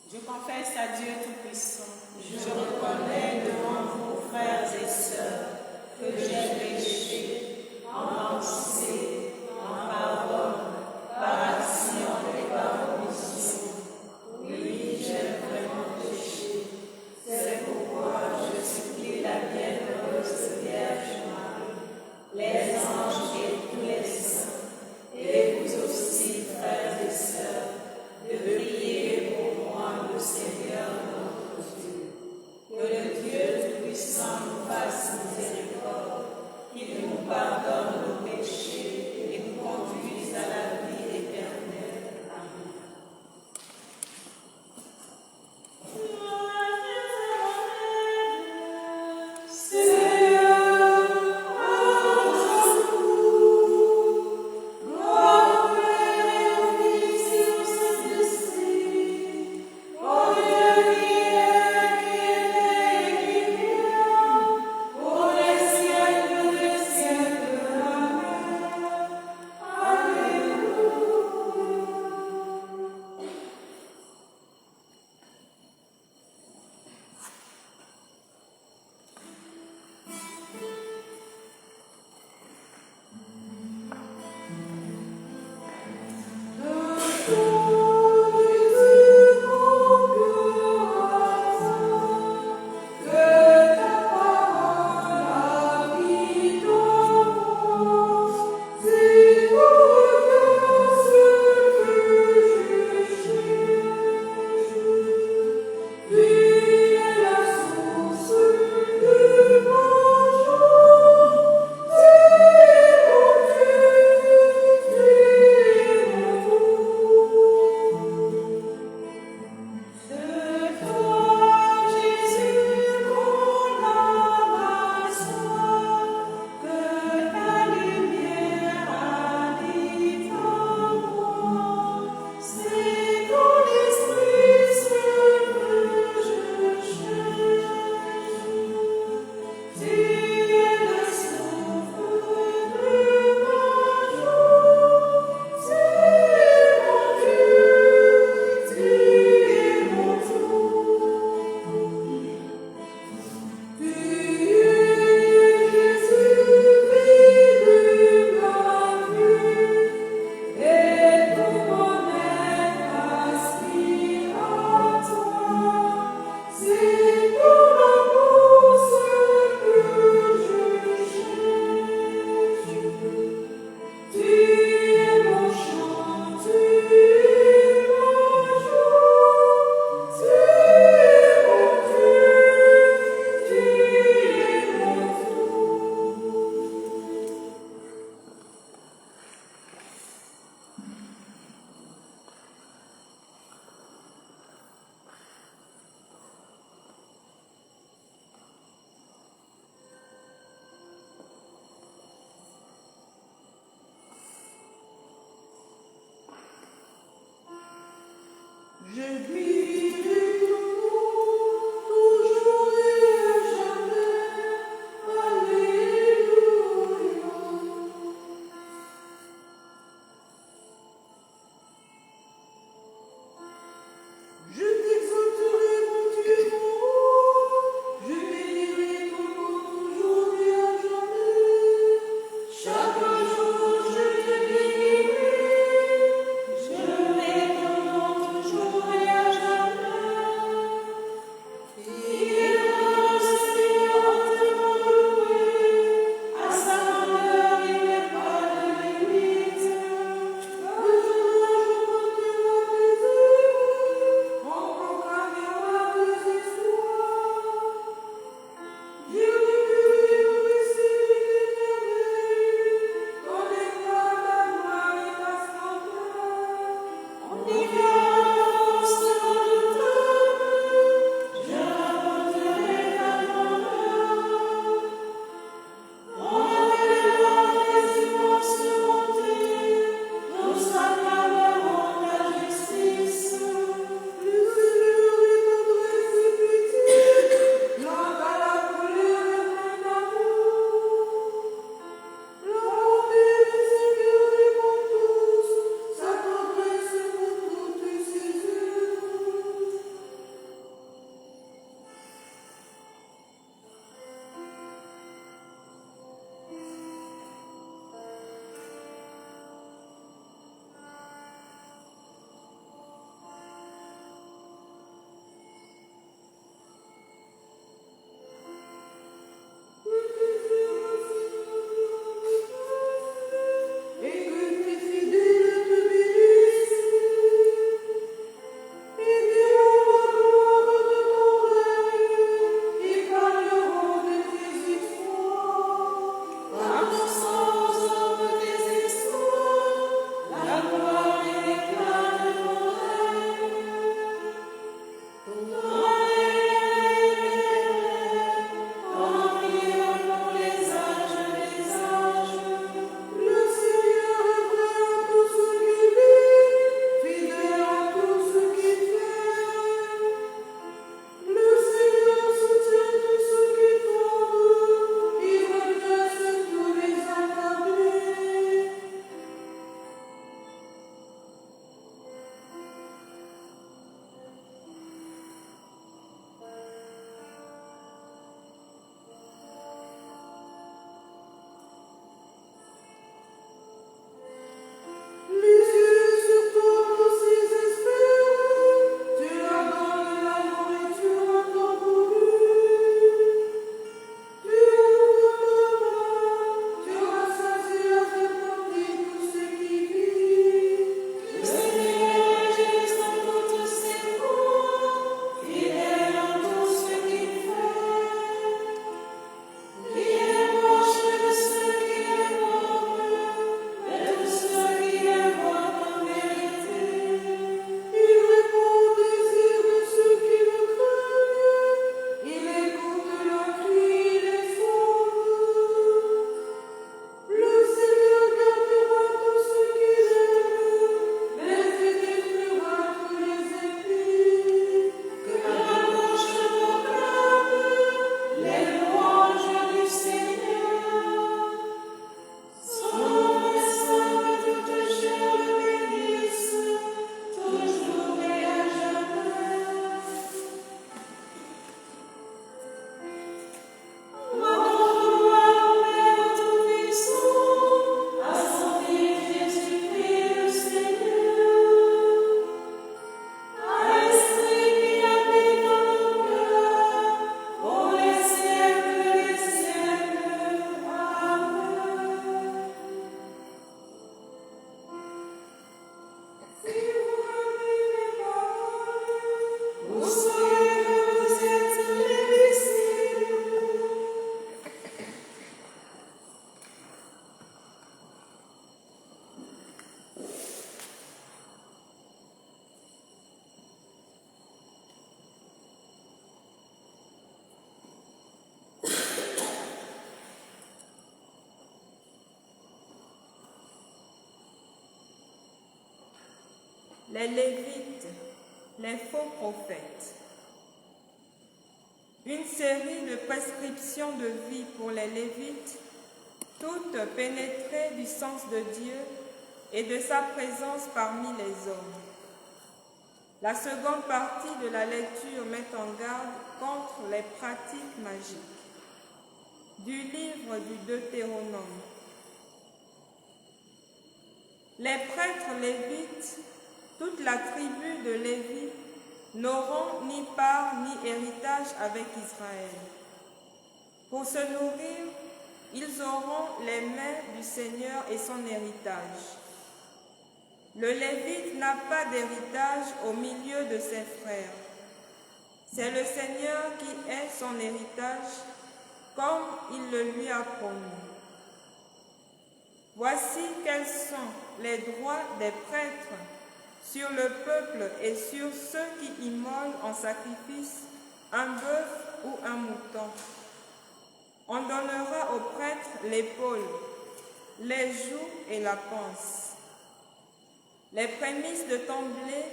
Je confesse à Dieu Tout-Puissant. Je reconnais devant vous, frères et sœurs, que j'ai péché en pensée, en parole, par action et par omission. Oui, j'ai vraiment péché. C'est pourquoi je supplie la bienheureuse Vierge Marie, les anges et tous les saints, et vous aussi, frères et sœurs, de prier pour moi, le Seigneur notre Dieu. les Lévites, les faux prophètes. Une série de prescriptions de vie pour les Lévites, toutes pénétrées du sens de Dieu et de sa présence parmi les hommes. La seconde partie de la lecture met en garde contre les pratiques magiques. Du livre du Deutéronome. Les prêtres lévites, toute la tribu de Lévi, n'auront ni part ni héritage avec Israël. Pour se nourrir, ils auront les mains du Seigneur et son héritage. Le Lévite n'a pas d'héritage au milieu de ses frères. C'est le Seigneur qui est son héritage, comme il le lui a promis. Voici quels sont les droits des prêtres sur le peuple et sur ceux qui immolent en sacrifice un bœuf ou un mouton. On donnera aux prêtres l'épaule, les joues et la panse. Les prémices de ton blé,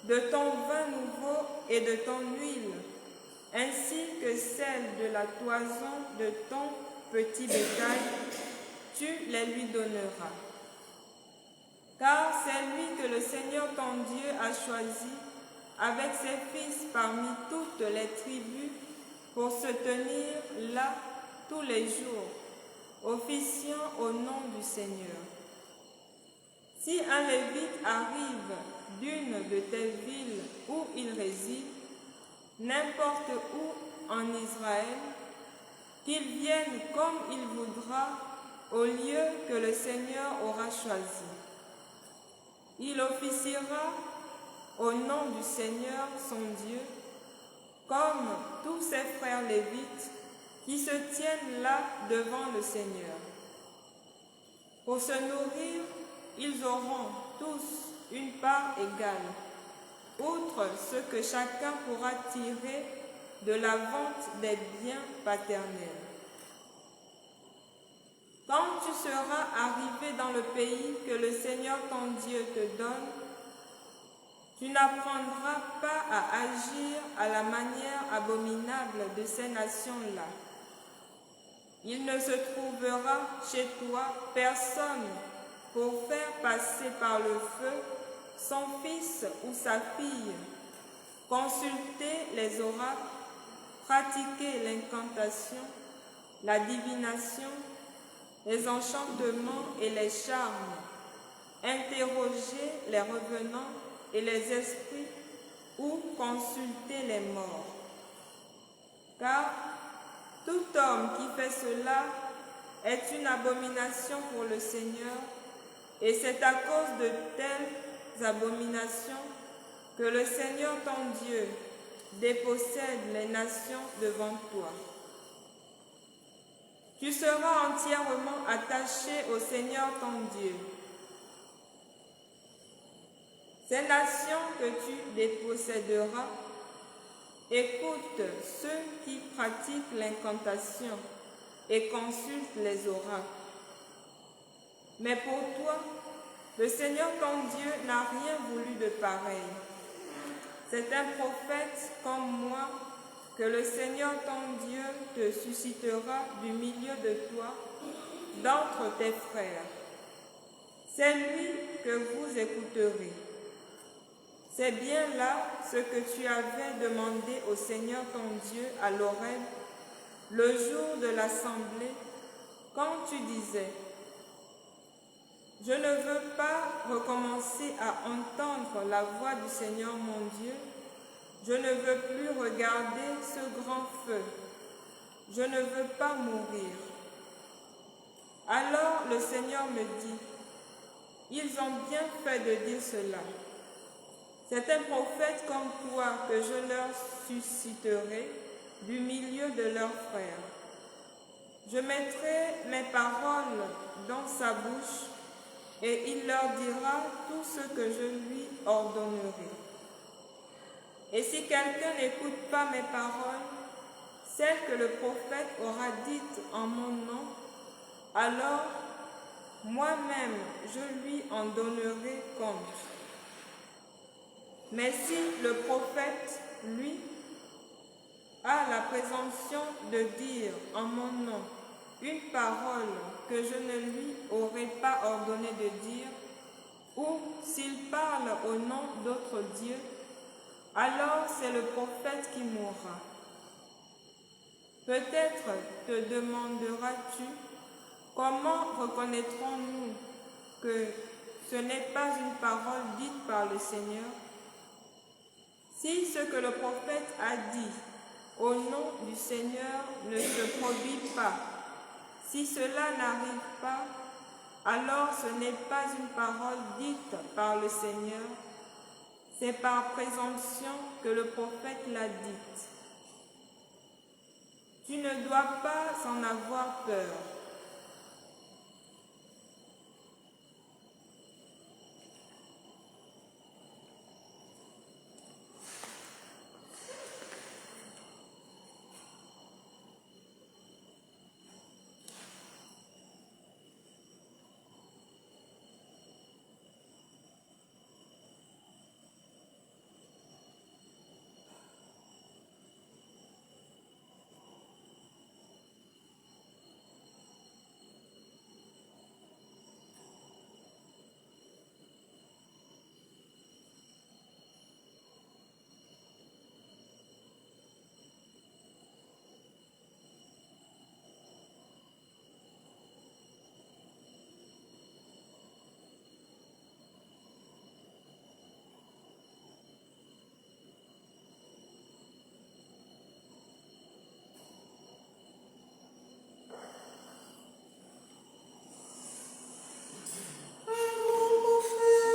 de ton vin nouveau et de ton huile, ainsi que celles de la toison de ton petit bétail, tu les lui donneras. Car c'est lui que le Seigneur ton Dieu a choisi avec ses fils parmi toutes les tribus pour se tenir là tous les jours, officiant au nom du Seigneur. Si un Lévite arrive d'une de tes villes où il réside, n'importe où en Israël, qu'il vienne comme il voudra au lieu que le Seigneur aura choisi. Il officiera au nom du Seigneur son Dieu, comme tous ses frères lévites qui se tiennent là devant le Seigneur. Pour se nourrir, ils auront tous une part égale, outre ce que chacun pourra tirer de la vente des biens paternels. Quand tu seras arrivé dans le pays que le Seigneur ton Dieu te donne, tu n'apprendras pas à agir à la manière abominable de ces nations-là. Il ne se trouvera chez toi personne pour faire passer par le feu son fils ou sa fille, consulter les oracles, pratiquer l'incantation, la divination, les enchantements et les charmes, interroger les revenants et les esprits ou consulter les morts. Car tout homme qui fait cela est une abomination pour le Seigneur, et c'est à cause de telles abominations que le Seigneur ton Dieu dépossède les nations devant toi. Tu seras entièrement attaché au Seigneur ton Dieu. Ces nations que tu déposséderas écoutent ceux qui pratiquent l'incantation et consultent les oracles. Mais pour toi, le Seigneur ton Dieu n'a rien voulu de pareil. C'est un prophète comme moi que le Seigneur ton Dieu te suscitera du milieu de toi, d'entre tes frères. C'est lui que vous écouterez. C'est bien là ce que tu avais demandé au Seigneur ton Dieu à l'Horeb, le jour de l'assemblée, quand tu disais « Je ne veux pas recommencer à entendre la voix du Seigneur mon Dieu, je ne veux plus regarder ce grand feu, je ne veux pas mourir. » Alors le Seigneur me dit « Ils ont bien fait de dire cela. C'est un prophète comme toi que je leur susciterai du milieu de leurs frères. Je mettrai mes paroles dans sa bouche et il leur dira tout ce que je lui ordonnerai. Et si quelqu'un n'écoute pas mes paroles, celles que le prophète aura dites en mon nom, alors moi-même je lui en donnerai compte. Mais si le prophète, lui, a la présomption de dire en mon nom une parole que je ne lui aurais pas ordonné de dire, ou s'il parle au nom d'autres dieux, alors c'est le prophète qui mourra. Peut-être te demanderas-tu, comment reconnaîtrons-nous que ce n'est pas une parole dite par le Seigneur? Si ce que le prophète a dit au nom du Seigneur ne se produit pas, si cela n'arrive pas, alors ce n'est pas une parole dite par le Seigneur, c'est par présomption que le prophète l'a dite. Tu ne dois pas en avoir peur. Prophète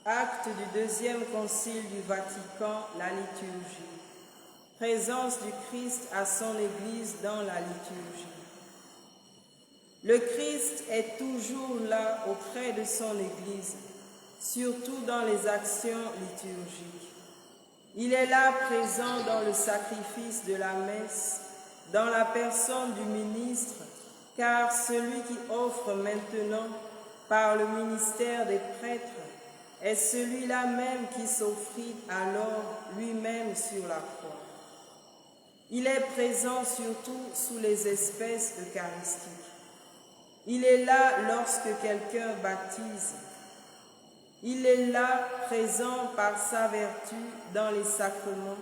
Acte du deuxième concile du Vatican, la liturgie. Présence du Christ à son Église dans la liturgie. Le Christ est toujours là auprès de son Église, surtout dans les actions liturgiques. Il est là présent dans le sacrifice de la messe, dans la personne du ministre, car celui qui offre maintenant, par le ministère des prêtres, est celui-là même qui s'offrit alors lui-même sur la croix. Il est présent surtout sous les espèces eucharistiques. Il est là lorsque quelqu'un baptise. Il est là présent par sa vertu dans les sacrements,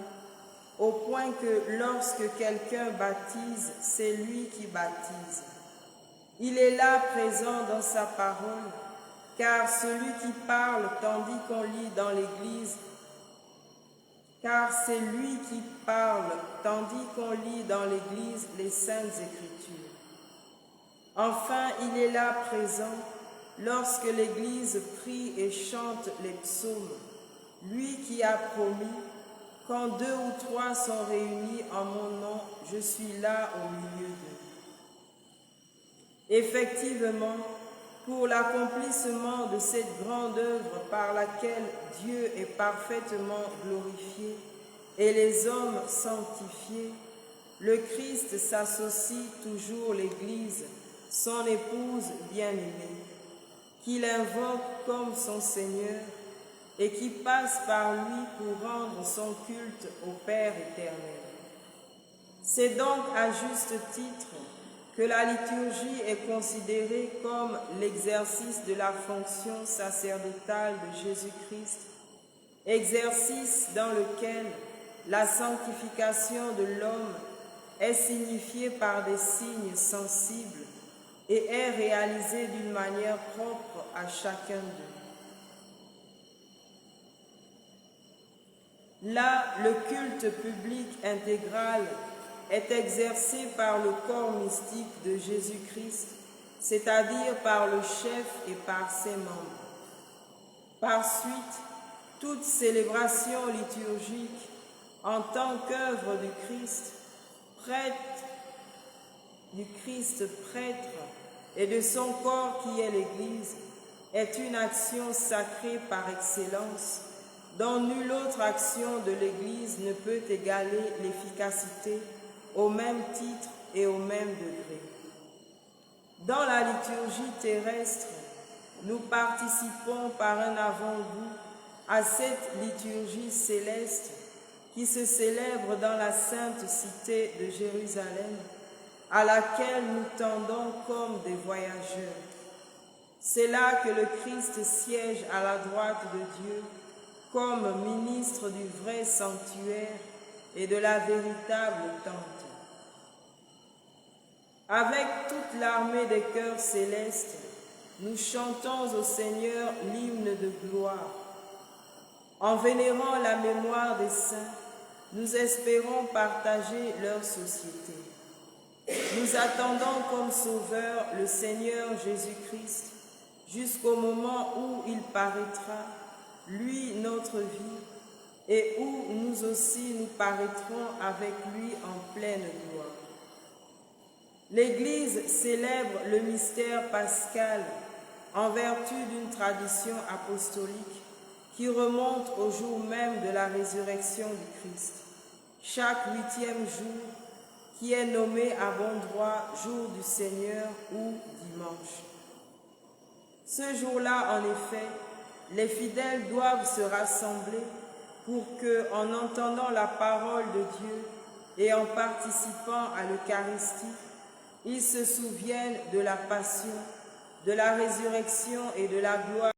au point que lorsque quelqu'un baptise, c'est lui qui baptise. Il est là présent dans sa parole, car celui qui parle tandis qu'on lit dans l'Église, car c'est lui qui parle tandis qu'on lit dans l'Église les Saintes Écritures. Enfin, il est là présent lorsque l'Église prie et chante les psaumes, lui qui a promis « Quand 2 ou 3 sont réunis en mon nom, je suis là au milieu d'eux ». Effectivement, pour l'accomplissement de cette grande œuvre par laquelle Dieu est parfaitement glorifié et les hommes sanctifiés, le Christ s'associe toujours l'Église, son épouse bien-aimée, qu'il invoque comme son Seigneur et qui passe par lui pour rendre son culte au Père éternel. C'est donc à juste titre que la liturgie est considérée comme l'exercice de la fonction sacerdotale de Jésus-Christ, exercice dans lequel la sanctification de l'homme est signifiée par des signes sensibles et est réalisée d'une manière propre à chacun d'eux. Là, le culte public intégral est exercé par le corps mystique de Jésus-Christ, c'est-à-dire par le chef et par ses membres. Par suite, toute célébration liturgique en tant qu'œuvre du Christ prêtre et de son corps qui est l'Église, est une action sacrée par excellence, dont nulle autre action de l'Église ne peut égaler l'efficacité au même titre et au même degré. Dans la liturgie terrestre, nous participons par un avant-goût à cette liturgie céleste qui se célèbre dans la sainte cité de Jérusalem, à laquelle nous tendons comme des voyageurs. C'est là que le Christ siège à la droite de Dieu, comme ministre du vrai sanctuaire et de la véritable tente. Avec toute l'armée des chœurs célestes, nous chantons au Seigneur l'hymne de gloire. En vénérant la mémoire des saints, nous espérons partager leur société. Nous attendons comme Sauveur le Seigneur Jésus-Christ jusqu'au moment où il paraîtra, lui notre vie, et où nous aussi nous paraîtrons avec lui en pleine gloire. L'Église célèbre le mystère pascal en vertu d'une tradition apostolique qui remonte au jour même de la résurrection du Christ, chaque 8e jour, qui est nommé à bon droit jour du Seigneur ou dimanche. Ce jour-là, en effet, les fidèles doivent se rassembler pour que, en entendant la parole de Dieu et en participant à l'Eucharistie, ils se souviennent de la passion, de la résurrection et de la gloire